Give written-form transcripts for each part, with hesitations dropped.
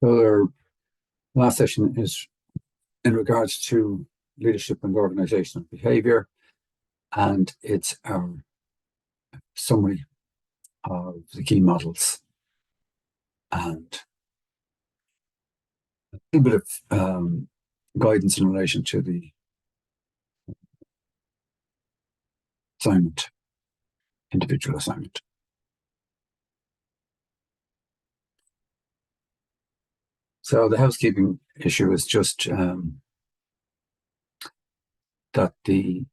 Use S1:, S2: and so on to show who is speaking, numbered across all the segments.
S1: So our last session is in regards to leadership and organizational behavior, and it's our summary of the key models and a little bit of guidance in relation to the assignment, individual assignment. So the housekeeping issue is just that the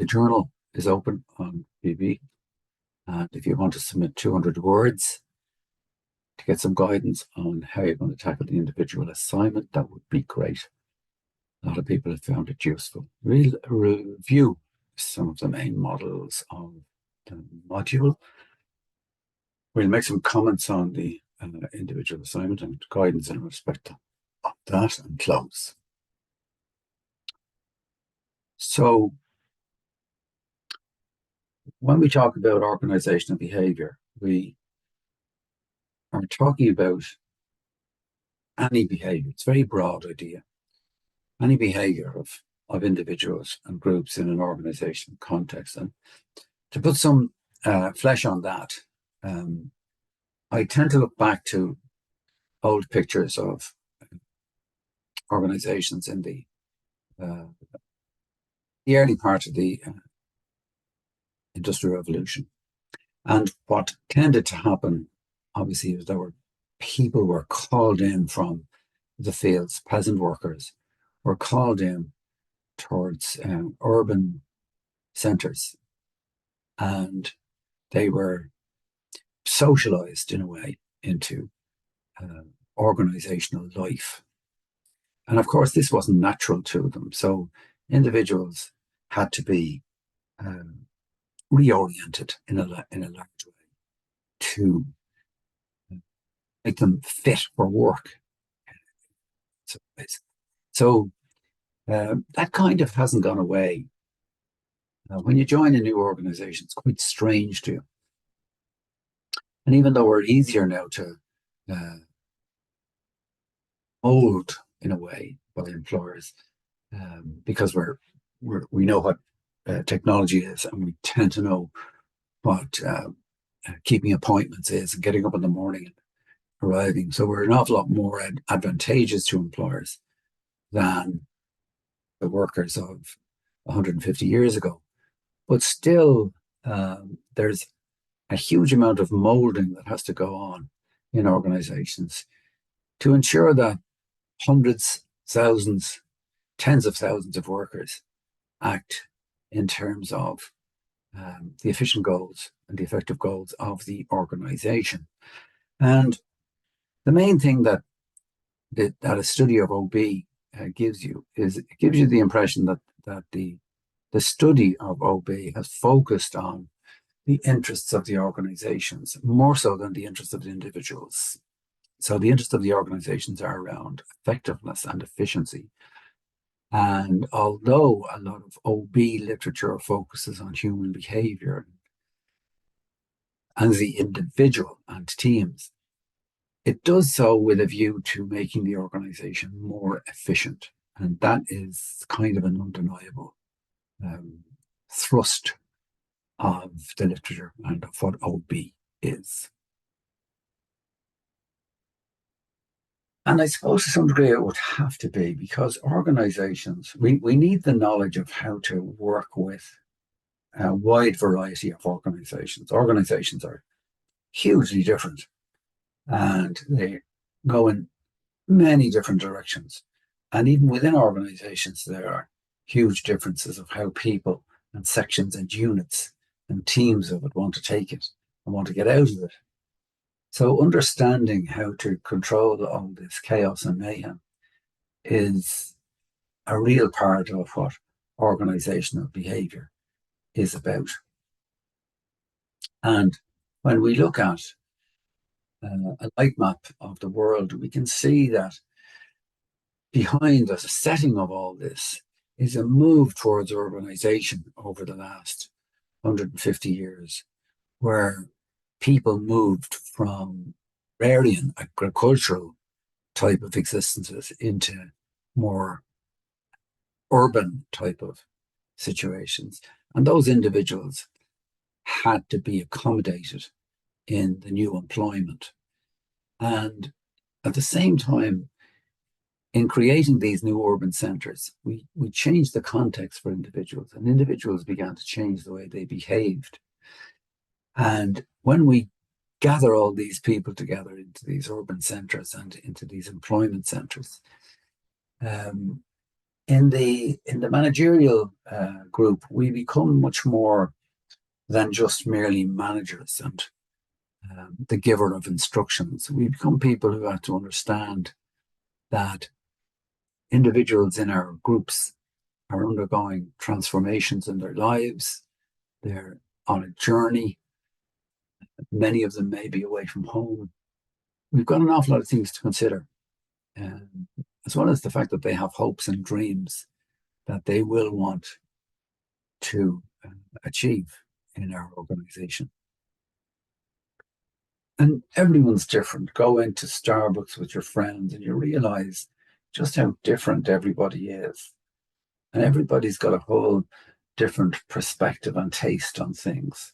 S1: journal is open on BB, and if you want to submit 200 words to get some guidance on how you're going to tackle the individual assignment, that would be great. A lot of people have found it useful. We'll review some of the main models of the module. We'll make some comments on the individual assignment and guidance in respect of that, and close. So when we talk about organizational behavior, we are talking about any behavior. It's a very broad idea. Any behavior of individuals and groups in an organization context. And to put some flesh on that, I tend to look back to old pictures of organizations in the early part of the Industrial Revolution. And what tended to happen, obviously, is that people were called in from the fields. Peasant workers were called in towards urban centres, and they were socialized in a way into organizational life. And of course, this wasn't natural to them. So individuals had to be reoriented in a large way to make them fit for work. So that kind of hasn't gone away. When you join a new organization, it's quite strange to you. And even though we're easier now to mold in a way by employers, because we know what technology is, and we tend to know what keeping appointments is and getting up in the morning and arriving. So we're an awful lot more advantageous to employers than the workers of 150 years ago. But still, there's a huge amount of molding that has to go on in organizations to ensure that hundreds, thousands, tens of thousands of workers act in terms of the efficient goals and the effective goals of the organization. And the main thing that a study of OB gives you is it gives you the impression that the study of OB has focused on the interests of the organizations more so than the interests of the individuals. So the interests of the organizations are around effectiveness and efficiency. And although a lot of OB literature focuses on human behavior and the individual and teams, it does so with a view to making the organization more efficient. And that is kind of an undeniable thrust of the literature and of what OB is. And I suppose to some degree it would have to be, because organizations, we need the knowledge of how to work with a wide variety of organizations. Organizations are hugely different, and they go in many different directions. And even within organizations, there are huge differences of how people and sections and units and teams of it want to take it and want to get out of it. So understanding how to control all this chaos and mayhem is a real part of what organizational behavior is about. And when we look at a light map of the world, we can see that behind the setting of all this is a move towards urbanization over the last 150 years, where people moved from agrarian, agricultural type of existences into more urban type of situations. And those individuals had to be accommodated in the new employment. And at the same time, in creating these new urban centres, we changed the context for individuals, and individuals began to change the way they behaved. And when we gather all these people together into these urban centres and into these employment centres, in the managerial group, we become much more than just merely managers and the giver of instructions. We become people who have to understand that individuals in our groups are undergoing transformations in their lives. They're on a journey. Many of them may be away from home. We've got an awful lot of things to consider, as well as the fact that they have hopes and dreams that they will want to achieve in our organization. And everyone's different. Go into Starbucks with your friends and you realize just how different everybody is. And everybody's got a whole different perspective and taste on things.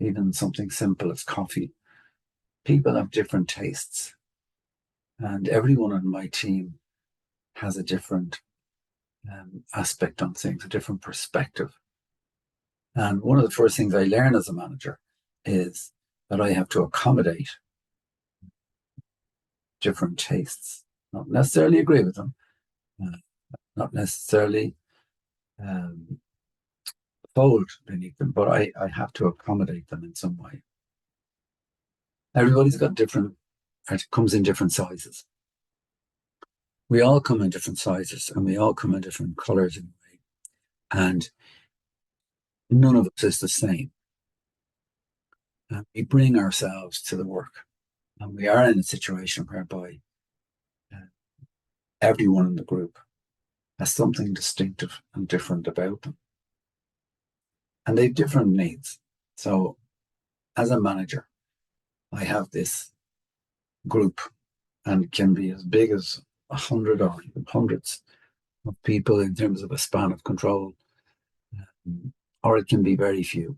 S1: Even something simple as coffee. People have different tastes. And everyone on my team has a different aspect on things, a different perspective. And one of the first things I learn as a manager is that I have to accommodate different tastes, not necessarily agree with them, not necessarily fold beneath them, but I have to accommodate them in some way. Everybody's got different, it comes in different sizes. We all come in different sizes and we all come in different colors in a way. And none of us is the same. And we bring ourselves to the work. And we are in a situation whereby everyone in the group has something distinctive and different about them. And they have different needs. So as a manager, I have this group, and it can be as big as 100 or even hundreds of people in terms of a span of control, or it can be very few.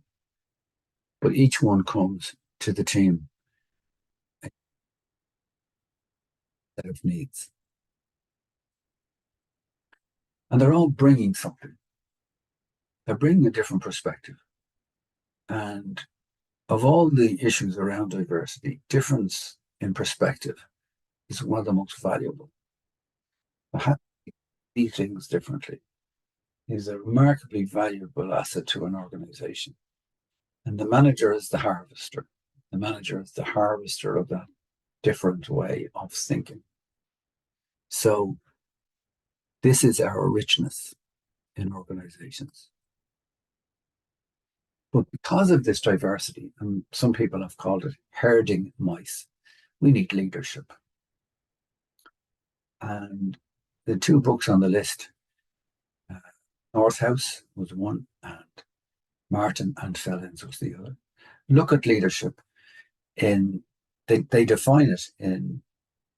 S1: But each one comes to the team a set of needs. And they're all bringing something. They're bringing a different perspective. And of all the issues around diversity, difference in perspective is one of the most valuable. How to see things differently is a remarkably valuable asset to an organization. And the manager is the harvester. The manager is the harvester of that different way of thinking. So this is our richness in organizations. But because of this diversity, and some people have called it herding mice, we need leadership. And the two books on the list, North House was one, and Martin and Fellens was the other. Look at leadership they define it in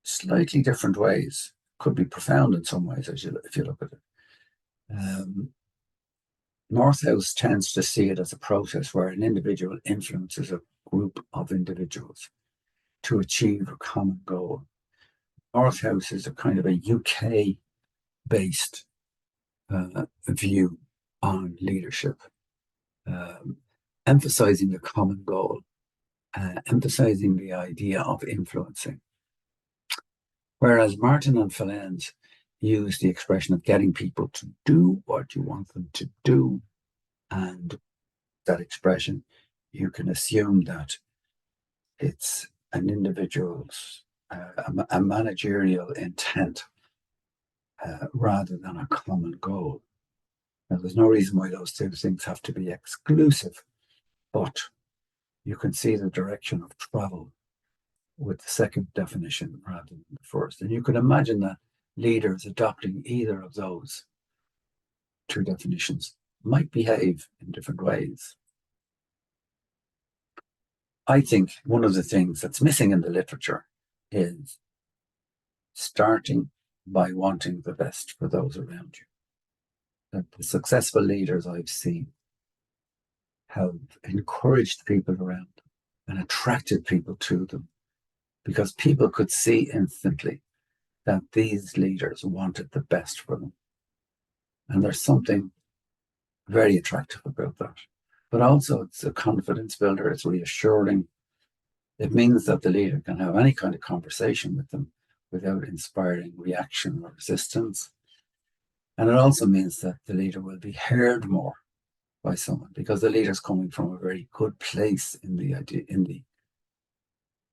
S1: slightly different ways. Could be profound in some ways if you look at it. North House tends to see it as a process where an individual influences a group of individuals to achieve a common goal. North House is a kind of a UK-based view on leadership, emphasizing the common goal, emphasizing the idea of influencing. Whereas Martin and Fellens use the expression of getting people to do what you want them to do. And that expression, you can assume that it's an individual's, a managerial intent rather than a common goal. Now, there's no reason why those two things have to be exclusive, but you can see the direction of travel with the second definition rather than the first. And you can imagine that leaders adopting either of those two definitions might behave in different ways. I think one of the things that's missing in the literature is starting by wanting the best for those around you. The successful leaders I've seen have encouraged people around them and attracted people to them because people could see instantly that these leaders wanted the best for them. And there's something very attractive about that. But also it's a confidence builder, it's reassuring. It means that the leader can have any kind of conversation with them without inspiring reaction or resistance. And it also means that the leader will be heard more by someone because the leader's coming from a very good place in the idea, in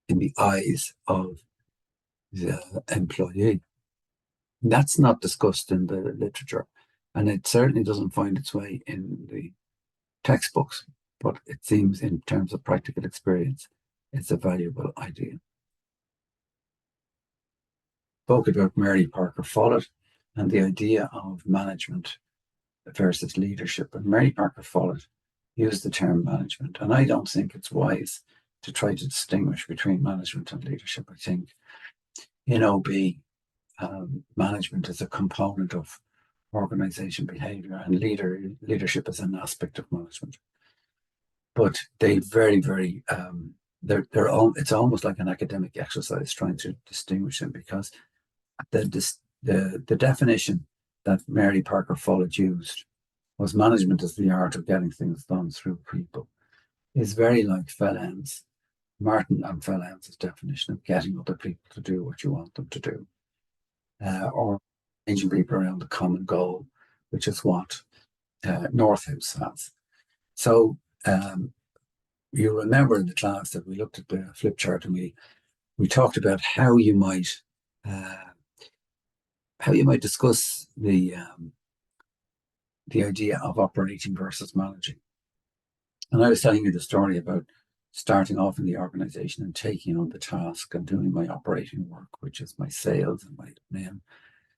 S1: the eyes of the employee. That's not discussed in the literature, and it certainly doesn't find its way in the textbooks, but it seems in terms of practical experience, it's a valuable idea. Spoke about Mary Parker Follett and the idea of management versus leadership. And Mary Parker Follett used the term management, and I don't think it's wise to try to distinguish between management and leadership. I think in OB, management is a component of organization behavior, and leadership is an aspect of management. But they very, very, it's almost like an academic exercise trying to distinguish them, because the definition that Mary Parker Follett used was management is the art of getting things done through people, is very like Fellend's, Martin and Fellend's definition of getting other people to do what you want them to do, or engaging people around the common goal, which is what Northhouse has. So you remember in the class that we looked at the flip chart and we talked about how you might discuss the idea of operating versus managing. And I was telling you the story about starting off in the organization and taking on the task and doing my operating work, which is my sales and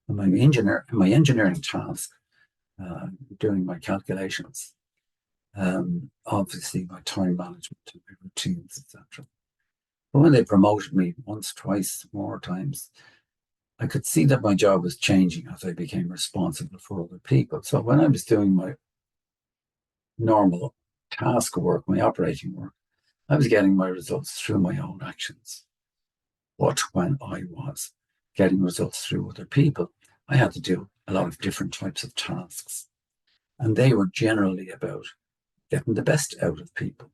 S1: my engineering task, doing my calculations, obviously my time management and my routines, etc. But when they promoted me once, twice, more times, I could see that my job was changing as I became responsible for other people. So when I was doing my normal task work, my operating work, I was getting my results through my own actions. But when I was getting results through other people, I had to do a lot of different types of tasks. And they were generally about getting the best out of people.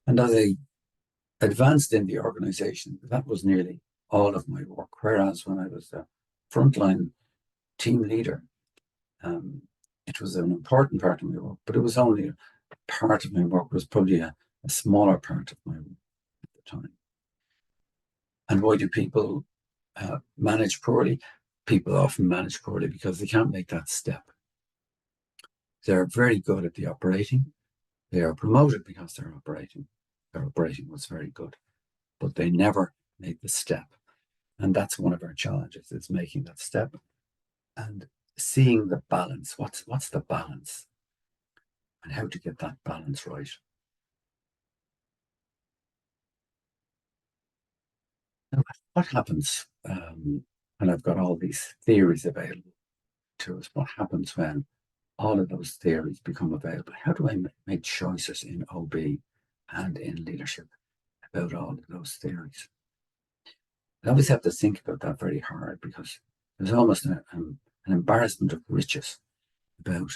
S1: And as I advanced in the organization, that was nearly all of my work. Whereas when I was a frontline team leader, it was an important part of my work, but it was only a part of my work. It was probably a smaller part of my work at the time. And why do people manage poorly? People often manage poorly because they can't make that step. They're very good at the operating. They are promoted because they're operating. Their operating was very good, but they never made the step. And that's one of our challenges, is making that step and seeing the balance. What's the balance? And how to get that balance right. Now, what happens, and I've got all these theories available to us, what happens when all of those theories become available? How do I make choices in OB and in leadership about all of those theories? I always have to think about that very hard, because there's almost an embarrassment of riches about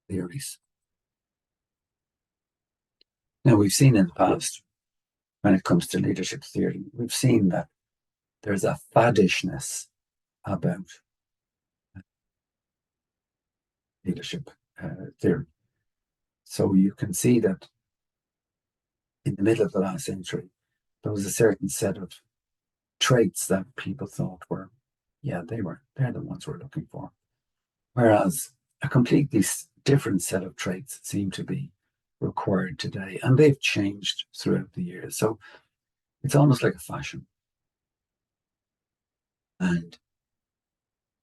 S1: theories. Now, we've seen in the past, when it comes to leadership theory, we've seen that there's a faddishness about leadership theory. So you can see that in the middle of the last century, there was a certain set of traits that people thought were, they're the ones we're looking for. Whereas a completely different set of traits seem to be required today, and they've changed throughout the years. So it's almost like a fashion. And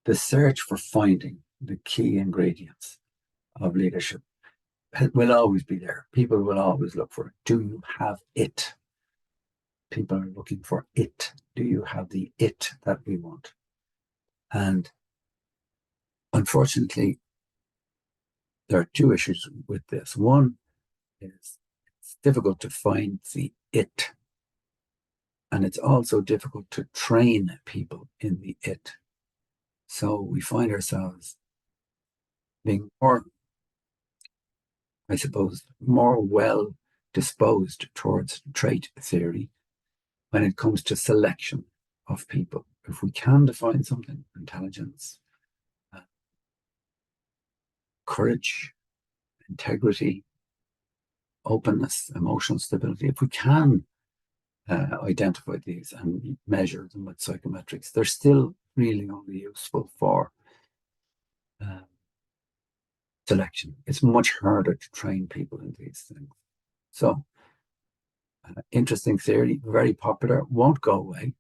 S1: the search for finding the key ingredients of leadership will always be there. People will always look for it. Do you have it? people are looking for it. Do you have the it that we want? And unfortunately, there are two issues with this. One is it's difficult to find the it, and it's also difficult to train people in the it. So we find ourselves being more, I suppose, more well disposed towards trait theory when it comes to selection of people. If we can define something, intelligence, courage, integrity, openness, emotional stability, if we can identify these and measure them with psychometrics, they're still really only useful for selection. It's much harder to train people in these things. So, interesting theory, very popular, won't go away.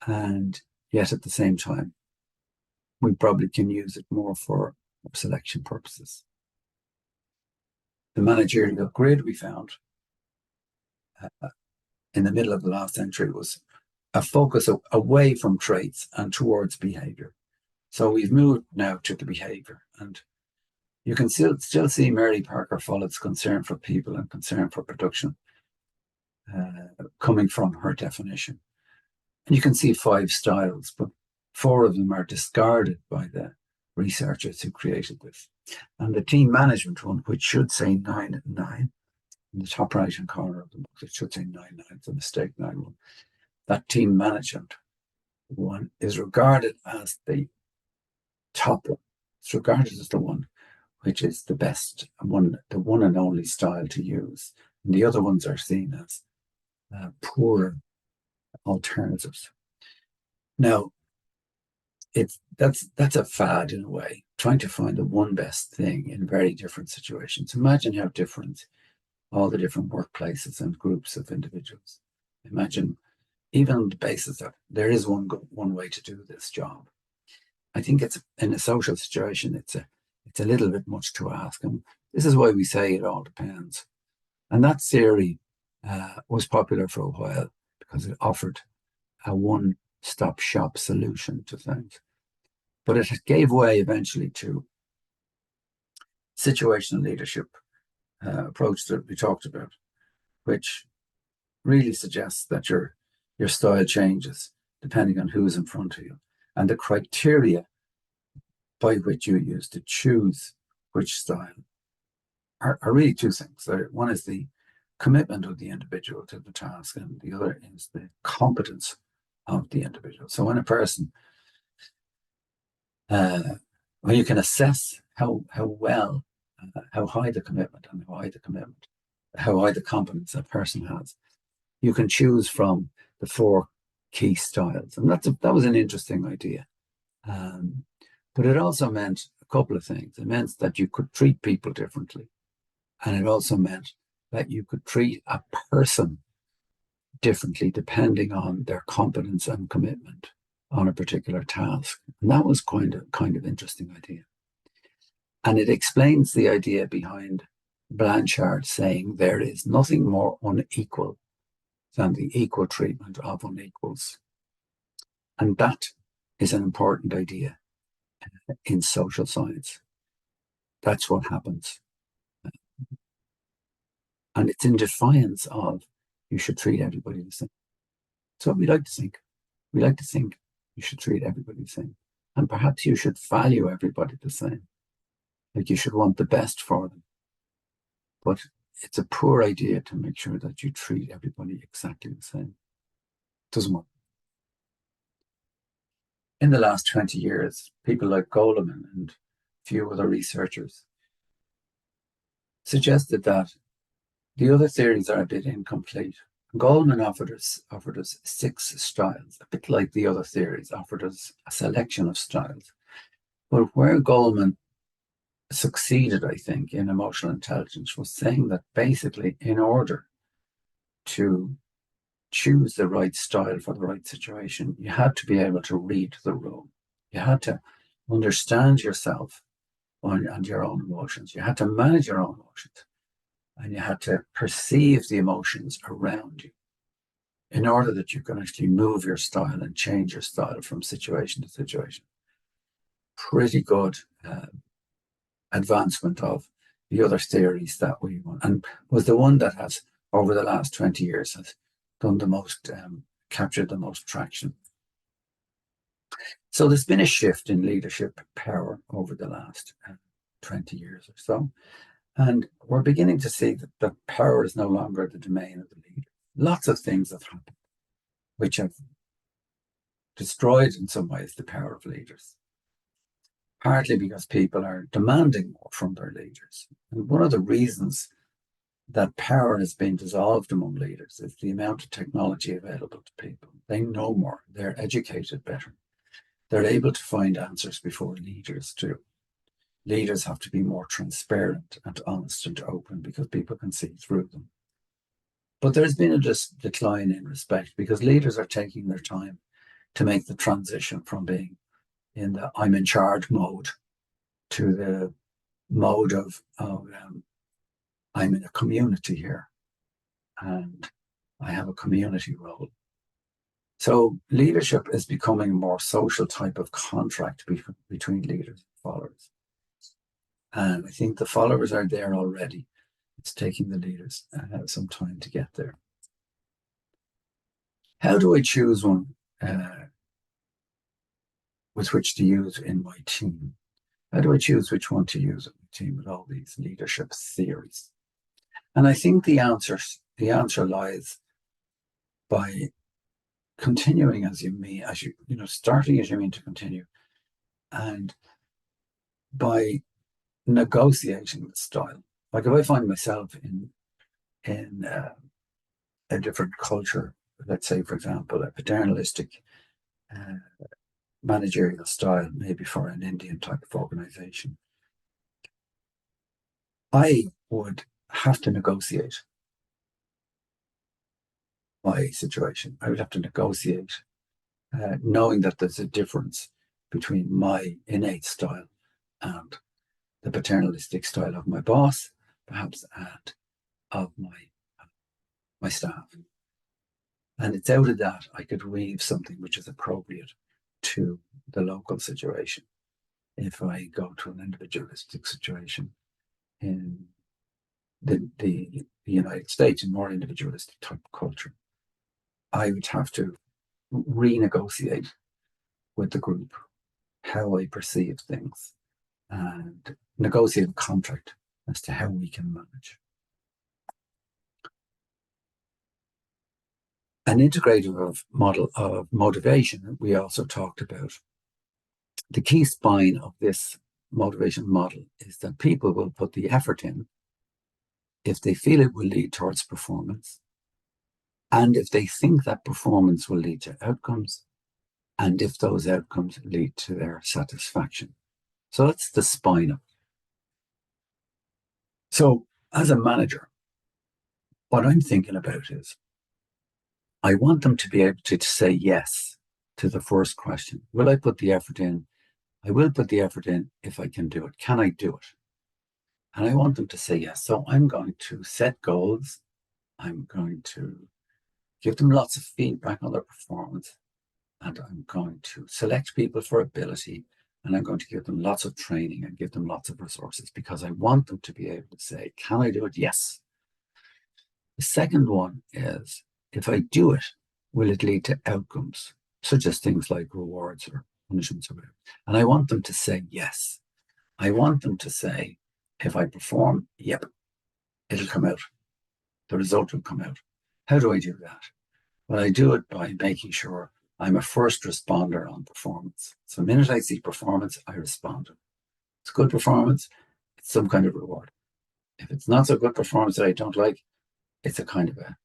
S1: And yet at the same time, we probably can use it more for selection purposes. The managerial grid we found in the middle of the last century was a focus away from traits and towards behavior. So we've moved now to the behavior, and you can still see Mary Parker Follett's concern for people and concern for production coming from her definition. And you can see 5 styles, but 4 of them are discarded by the researchers who created this. And the team management one, which should say 9 and 9, in the top right-hand corner of the book, it should say 9, 9, it's a mistake, 9, 1. That team management one is regarded as the top one. It's regarded as the one which is the best one, the one and only style to use. And the other ones are seen as poor alternatives. Now, that's a fad in a way, trying to find the one best thing in very different situations. Imagine how different all the different workplaces and groups of individuals. Imagine even on the basis that there is one way to do this job. I think it's in a social situation, it's a little bit much to ask. And this is why we say it all depends. And that theory was popular for a while because it offered a one-stop shop solution to things. But it gave way eventually to situational leadership approach that we talked about, which really suggests that your style changes depending on who's in front of you. And the criteria by which you use to choose which style are really 2 things. One is the commitment of the individual to the task, and the other is the competence of the individual. So when a person, when you can assess how well, how high the commitment and how high the competence a person has, you can choose from the 4 key styles. And that was an interesting idea. But it also meant a couple of things. It meant that you could treat people differently. And it also meant that you could treat a person differently depending on their competence and commitment on a particular task. And that was kind of interesting idea. And it explains the idea behind Blanchard saying there is nothing more unequal than the equal treatment of unequals. And that is an important idea in social science. That's what happens. And it's in defiance of you should treat everybody the same. That's what we like to think. We like to think you should treat everybody the same. And perhaps you should value everybody the same. Like you should want the best for them. But it's a poor idea to make sure that you treat everybody exactly the same. It doesn't work. In the last 20 years, people like Goleman and a few other researchers suggested that the other theories are a bit incomplete. Goleman offered us 6 styles, a bit like the other theories, offered us a selection of styles. But where Goleman succeeded, I think, in emotional intelligence was saying that basically in order to choose the right style for the right situation, you had to be able to read the room. You had to understand yourself and your own emotions. You had to manage your own emotions. And you had to perceive the emotions around you. in order that you can actually move your style and change your style from situation to situation. Pretty good advancement of the other theories that we want, and was the one that has, over the last 20 years, has done the most, captured the most traction. So there's been a shift in leadership power over the last 20 years or so. And we're beginning to see that power is no longer the domain of the leader. Lots of things have happened which have destroyed, in some ways, the power of leaders. Partly because people are demanding more from their leaders. And one of the reasons that power has been dissolved among leaders is the amount of technology available to people. They know more, they're educated better. They're able to find answers before leaders do. Leaders have to be more transparent and honest and open because people can see through them. But there's been a decline in respect because leaders are taking their time to make the transition from being in the I'm in charge mode to the mode of I'm in a community here and I have a community role. So leadership is becoming a more social type of contract between leaders and followers. And I think the followers are there already. It's taking the leaders some time to get there. How do I choose one with which to use in my team? How do I choose which one to use in my team with all these leadership theories? And I think the answer lies by continuing as you mean, starting as you mean to continue, and by negotiating the style. Like if I find myself in a different culture, let's say, for example, a paternalistic managerial style, maybe for an Indian type of organization, I would have to negotiate my situation. I would have to negotiate, knowing that there's a difference between my innate style and the paternalistic style of my boss, perhaps, and of my staff. And it's out of that I could weave something which is appropriate to the local situation. If I go to an individualistic situation in the United States, a more individualistic type of culture, I would have to renegotiate with the group how I perceive things and negotiate a contract as to how we can manage. An integrative model of motivation, we also talked about. The key spine of this motivation model is that people will put the effort in if they feel it will lead towards performance, and if they think that performance will lead to outcomes, and if those outcomes lead to their satisfaction. So that's the spine of it. So as a manager, what I'm thinking about is I want them to be able to say yes to the first question. Will I put the effort in? I will put the effort in if I can do it. Can I do it? And I want them to say yes. So I'm going to set goals. I'm going to give them lots of feedback on their performance. And I'm going to select people for ability. And I'm going to give them lots of training and give them lots of resources because I want them to be able to say, can I do it? Yes. The second one is, if I do it, will it lead to outcomes, such as things like rewards or punishments or whatever? And I want them to say yes. I want them to say, if I perform, yep, it'll come out. The result will come out. How do I do that? Well, I do it by making sure I'm a first responder on performance. So the minute I see performance, I respond. It's good performance, it's some kind of reward. If it's not so good performance that I don't like, it's a kind of a,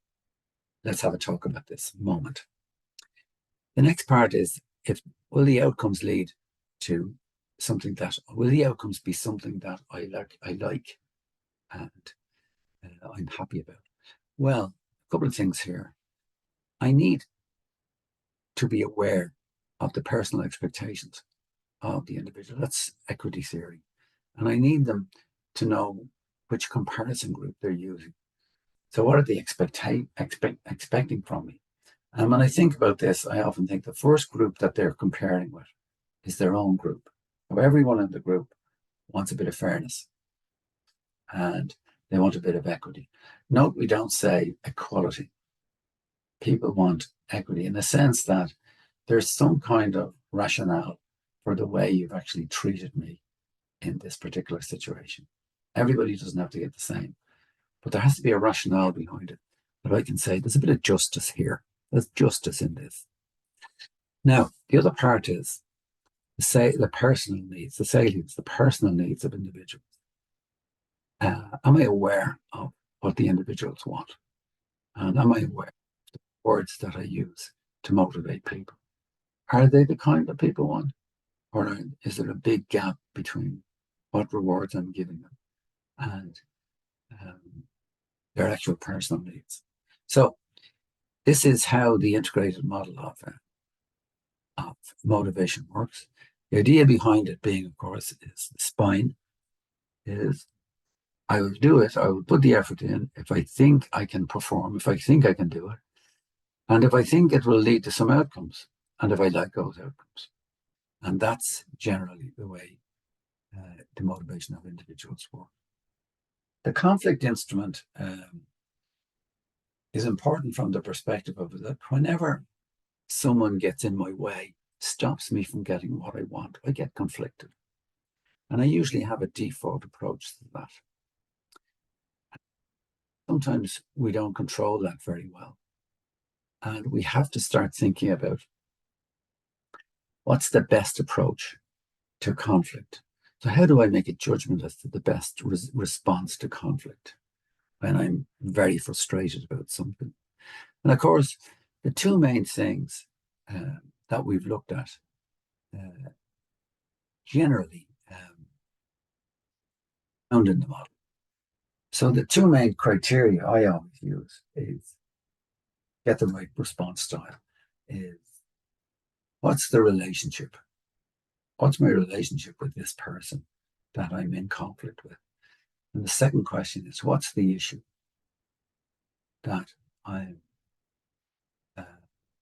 S1: let's have a talk about this moment. The next part is, will the outcomes lead to something that, will the outcomes be something that I like and I'm happy about? Well, a couple of things here. I need to be aware of the personal expectations of the individual. That's equity theory. And I need them to know which comparison group they're using. So what are they expecting from me? And when I think about this, I often think the first group that they're comparing with is their own group. So everyone in the group wants a bit of fairness and they want a bit of equity. Note we don't say equality. People want equity in the sense that there's some kind of rationale for the way you've actually treated me in this particular situation. Everybody doesn't have to get the same, but there has to be a rationale behind it that I can say there's a bit of justice here. There's justice in this. Now, the other part is the personal needs, the salience, the personal needs of individuals. Am I aware of what the individuals want? And am I aware of the words that I use to motivate people? Are they the kind that people want? Or is there a big gap between what rewards I'm giving them and their actual personal needs? So this is how the integrated model of motivation works. The idea behind it being, of course, is the spine is I will do it, I will put the effort in if I think I can perform, if I think I can do it, and if I think it will lead to some outcomes, and if I like those outcomes. And that's generally the way the motivation of individuals work. The conflict instrument is important from the perspective of that whenever someone gets in my way, stops me from getting what I want, I get conflicted. And I usually have a default approach to that. Sometimes we don't control that very well. And we have to start thinking about what's the best approach to conflict. So how do I make a judgment as to the best response to conflict when I'm very frustrated about something? And of course, the two main things that we've looked at generally found in the model. So the two main criteria I always use is get the right response style. Is what's the relationship? What's my relationship with this person that I'm in conflict with? And the second question is, what's the issue that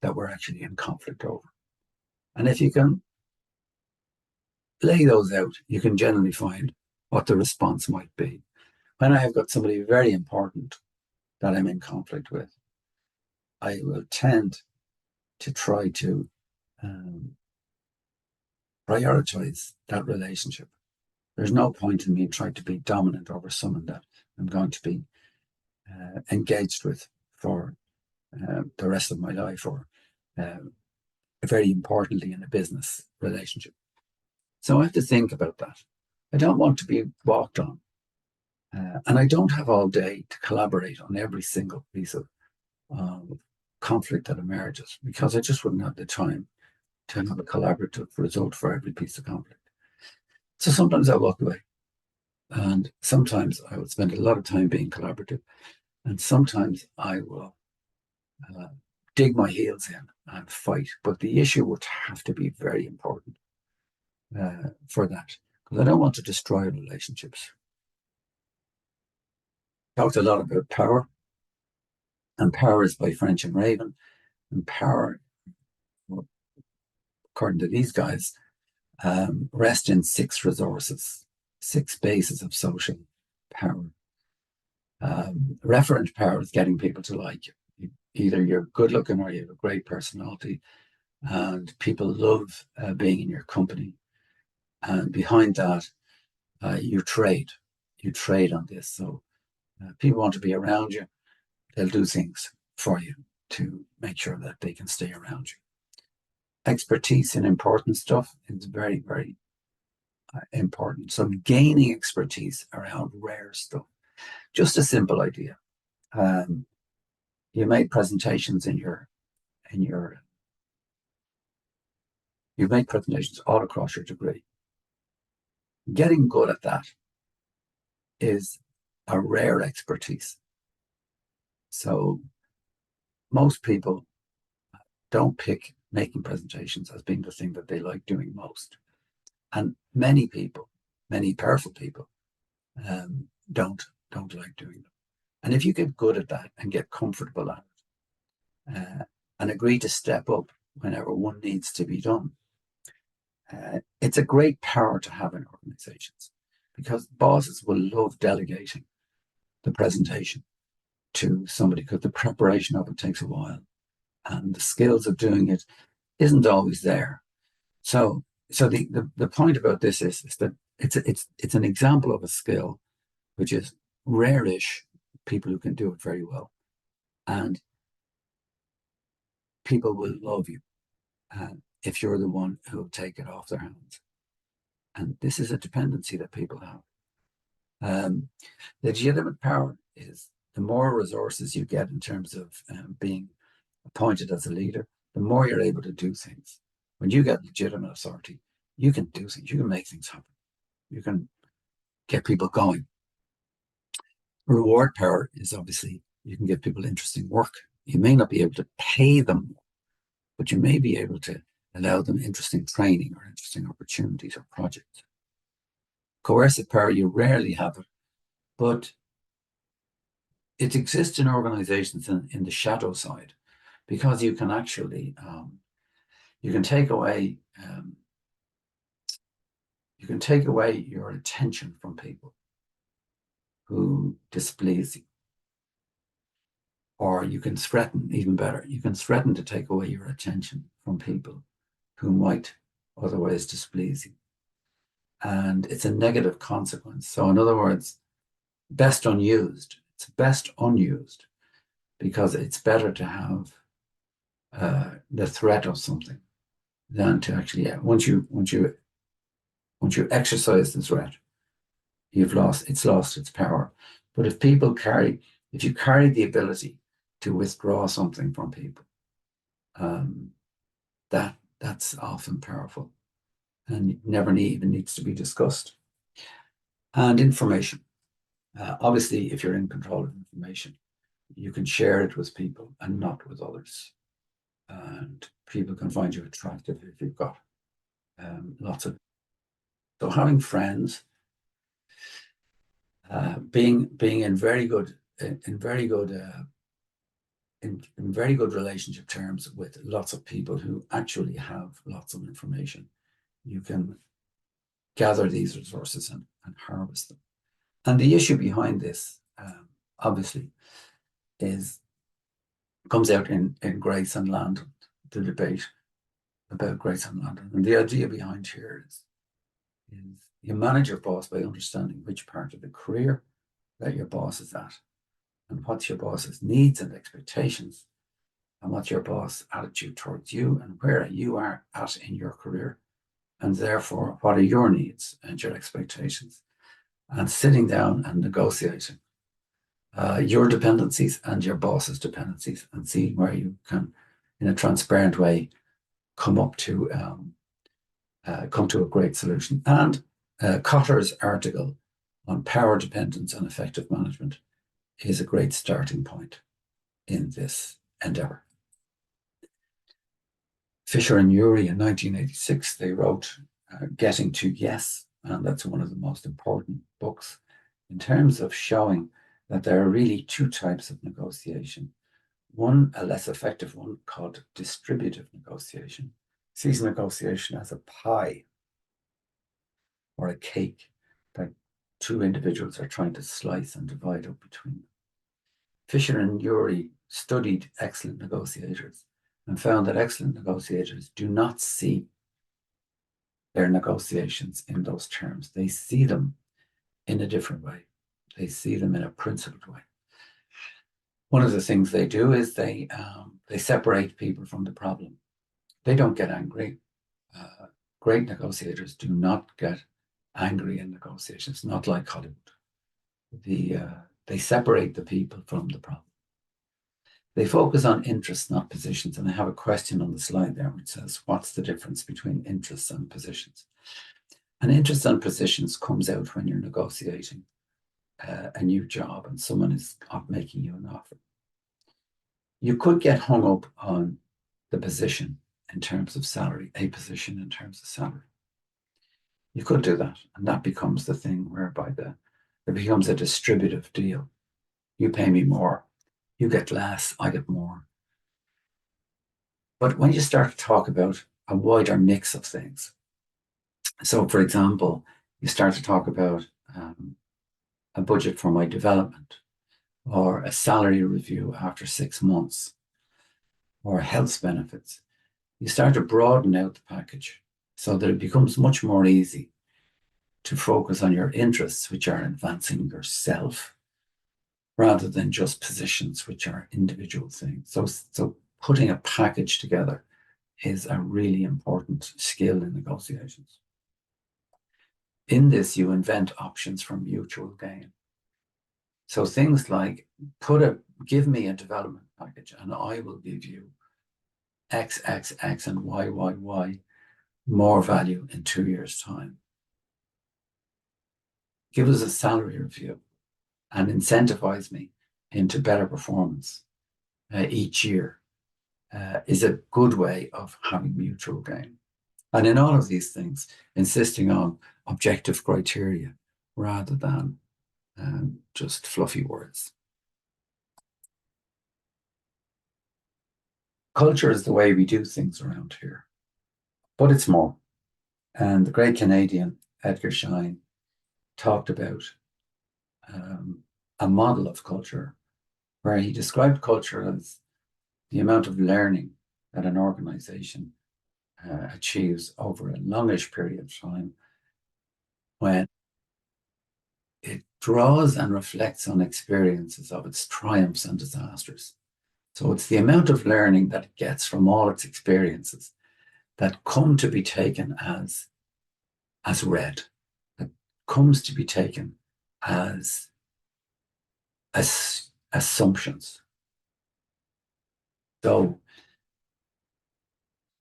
S1: that we're actually in conflict over? And if you can lay those out, you can generally find what the response might be. When I have got somebody very important that I'm in conflict with, I will tend to try to prioritize that relationship. There's no point in me trying to be dominant over someone that I'm going to be engaged with for the rest of my life, or very importantly in a business relationship. So I have to think about that. I don't want to be walked on. And I don't have all day to collaborate on every single piece of conflict that emerges, because I just wouldn't have the time to have a collaborative result for every piece of conflict. So sometimes I walk away, and sometimes I would spend a lot of time being collaborative, and sometimes I will dig my heels in and fight. But the issue would have to be very important for that, because I don't want to destroy relationships. Talked a lot about power, and power is by French and Raven, and power, well, according to these guys, rest in 6 resources, 6 bases of social power. Referent power is getting people to like you. Either you're good looking or you have a great personality, and people love being in your company. And behind that, you trade on this. So people want to be around you. They'll do things for you to make sure that they can stay around you. Expertise in important stuff is very, very important. So gaining expertise around rare stuff. Just a simple idea. You made presentations you've made presentations all across your degree. Getting good at that is a rare expertise. So most people don't pick making presentations as being the thing that they like doing most. And many people, many powerful people, don't like doing them. And if you get good at that and get comfortable at it, and agree to step up whenever one needs to be done. It's a great power to have in organizations, because bosses will love delegating the presentation to somebody, because the preparation of it takes a while and the skills of doing it isn't always there. So the point about this is that it's an example of a skill which is rare-ish people who can do it very well, and people will love you if you're the one who will take it off their hands. And this is a dependency that people have. The legitimate power is the more resources you get in terms of being appointed as a leader, the more you're able to do things. When you get legitimate authority, you can do things, you can make things happen, you can get people going. Reward power is obviously you can give people interesting work. You may not be able to pay them, but you may be able to allow them interesting training or interesting opportunities or projects. Coercive power, you rarely have it, but it exists in organizations in the shadow side, because you can actually you can take away your attention from people who displease you, or you can threaten, even better, you can threaten to take away your attention from people who might otherwise displease you, and it's a negative consequence. So in other words, best unused. It's best unused because it's better to have the threat of something than to actually, once you exercise the threat, it's lost its power. But if you carry the ability to withdraw something from people, that's often powerful and never even needs to be discussed. And information. Obviously, if you're in control of information, you can share it with people and not with others. And people can find you attractive if you've got lots of. So having friends, being in very good relationship terms with lots of people who actually have lots of information, you can gather these resources and harvest them. And the issue behind this, obviously, comes out in Grace and Landon, the debate about Grace and Landon. And the idea behind here is you manage your boss by understanding which part of the career that your boss is at, and what's your boss's needs and expectations, and what's your boss' attitude towards you, and where you are at in your career, and therefore what are your needs and your expectations, and sitting down and negotiating your dependencies and your boss's dependencies, and seeing where you can, in a transparent way, come to a great solution. And Cotter's article on power dependence and effective management is a great starting point in this endeavor. Fisher and Urey in 1986, they wrote Getting to Yes, and that's one of the most important books in terms of showing that there are really two types of negotiation. One, a less effective one, called distributive negotiation, sees negotiation as a pie or a cake that two individuals are trying to slice and divide up between them. Fisher and Urey studied excellent negotiators and found that excellent negotiators do not see their negotiations in those terms. They see them in a different way. They see them in a principled way. One of the things they do is they separate people from the problem. They don't get angry. Great negotiators do not get angry in negotiations, not like Hollywood. They separate the people from the problem. They focus on interests, not positions. And I have a question on the slide there which says, what's the difference between interests and positions? And interests and positions comes out when you're negotiating a new job and someone is making you an offer. You could get hung up on the position in terms of salary, a position in terms of salary. You could do that, and that becomes the thing whereby it becomes a distributive deal. You pay me more, you get less, I get more. But when you start to talk about a wider mix of things, so for example, you start to talk about a budget for my development, or a salary review after 6 months, or health benefits, you start to broaden out the package so that it becomes much more easy to focus on your interests, which are advancing yourself, rather than just positions, which are individual things. So putting a package together is a really important skill in negotiations. In this, you invent options for mutual gain. So things like give me a development package and I will give you X, X, X, and Y, Y, Y more value in 2 years' time. Give us a salary review and incentivize me into better performance each year is a good way of having mutual gain. And in all of these things, insisting on objective criteria rather than just fluffy words. Culture is the way we do things around here, but it's more. And the great Canadian Edgar Schein talked about a model of culture where he described culture as the amount of learning that an organization achieves over a longish period of time when it draws and reflects on experiences of its triumphs and disasters. So it's the amount of learning that it gets from all its experiences that come to be taken as read, that comes to be taken as assumptions. So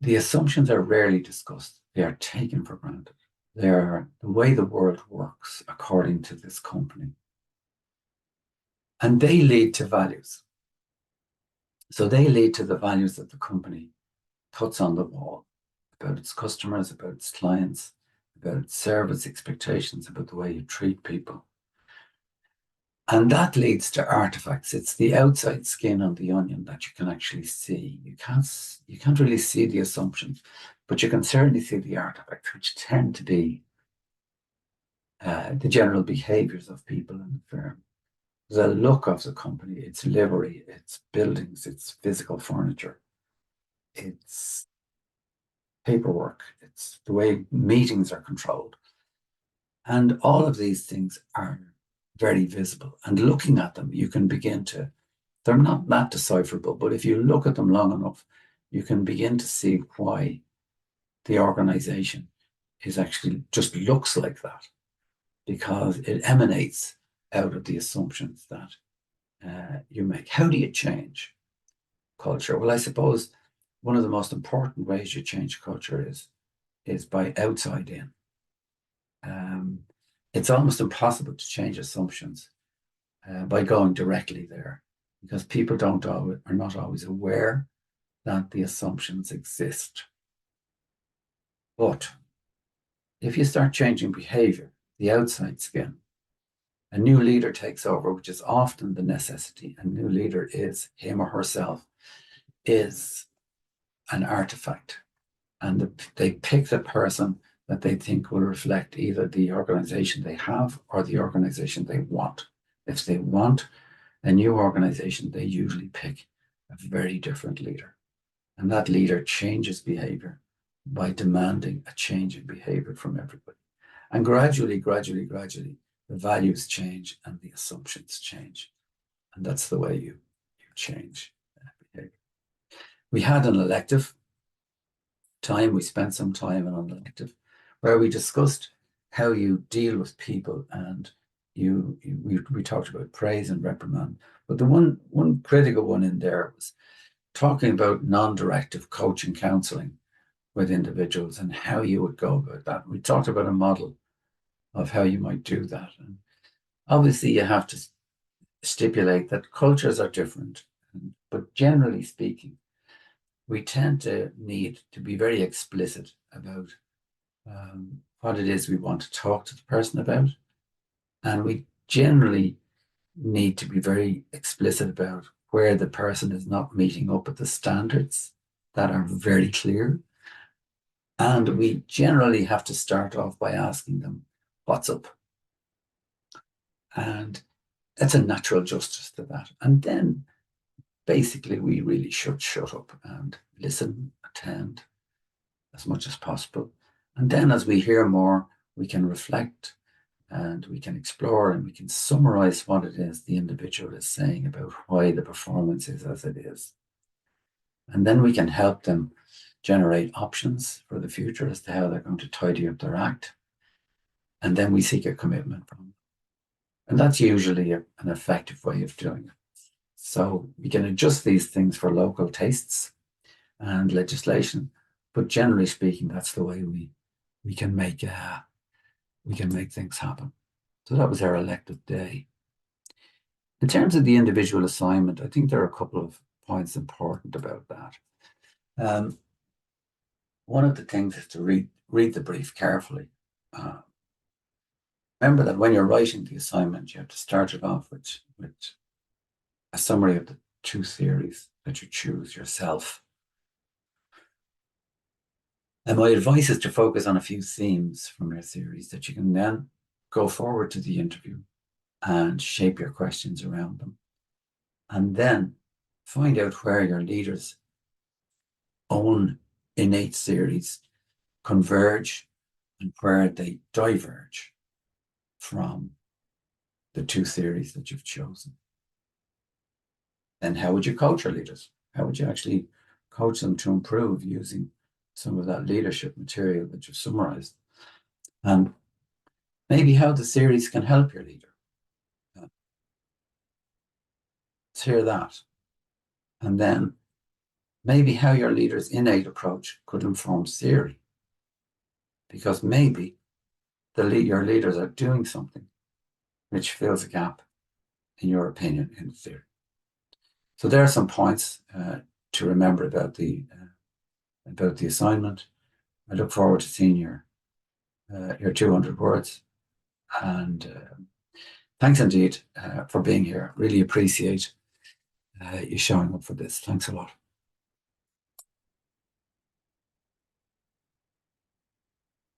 S1: the assumptions are rarely discussed. They are taken for granted. They are the way the world works according to this company. And they lead to values. So they lead to the values that the company puts on the wall about its customers, about its clients, about its service expectations, about the way you treat people. And that leads to artifacts. It's the outside skin on the onion that you can actually see. You can't really see the assumptions, but you can certainly see the artifacts, which tend to be the general behaviors of people in the firm. The look of the company, its livery, its buildings, its physical furniture, its paperwork, it's the way meetings are controlled. And all of these things are very visible. And looking at them, you can begin to, they're not that decipherable, but if you look at them long enough, you can begin to see why the organization is actually just looks like that, because it emanates out of the assumptions that you make. How do you change culture? Well, I suppose one of the most important ways you change culture is by outside in. It's almost impossible to change assumptions by going directly there, because people are not always aware that the assumptions exist. But if you start changing behavior, the outside skin, a new leader takes over, which is often the necessity. A new leader is him or herself, is an artifact. And they pick the person that they think will reflect either the organization they have or the organization they want. If they want a new organization, they usually pick a very different leader. And that leader changes behavior by demanding a change in behavior from everybody. And gradually, the values change and the assumptions change. And that's the way you change behavior. We had an elective time, we spent some time on an elective where we discussed how you deal with people, and we talked about praise and reprimand. But the one critical one in there was talking about non-directive coaching counseling with individuals and how you would go about that. We talked about a model of how you might do that. And obviously you have to stipulate that cultures are different, but generally speaking, we tend to need to be very explicit about what it is we want to talk to the person about. And we generally need to be very explicit about where the person is not meeting up with the standards that are very clear. And we generally have to start off by asking them, what's up? And it's a natural justice to that. And then basically we really should shut up and listen, attend as much as possible. And then as we hear more, we can reflect and we can explore and we can summarize what it is the individual is saying about why the performance is as it is. And then we can help them generate options for the future as to how they're going to tidy up their act. And then we seek a commitment from them. And that's usually an effective way of doing it. So we can adjust these things for local tastes and legislation, but generally speaking, that's the way we can make things happen. So that was our elective day. In terms of the individual assignment, I think there are a couple of points important about that. One of the things is to read the brief carefully. Remember that when you're writing the assignment, you have to start it off with a summary of the 2 theories that you choose yourself. And my advice is to focus on a few themes from your theories that you can then go forward to the interview and shape your questions around them. And then find out where your leader's own innate theories converge and where they diverge from the 2 theories that you've chosen. Then how would you coach your leaders? How would you actually coach them to improve using some of that leadership material that you've summarized? And maybe how the theories can help your leader. Let's hear that. And then maybe how your leader's innate approach could inform theory. Because maybe your leaders are doing something which fills a gap, in your opinion, in the theory. So there are some points to remember about the assignment. I look forward to seeing your 200 words. And thanks indeed for being here. Really appreciate you showing up for this. Thanks a lot.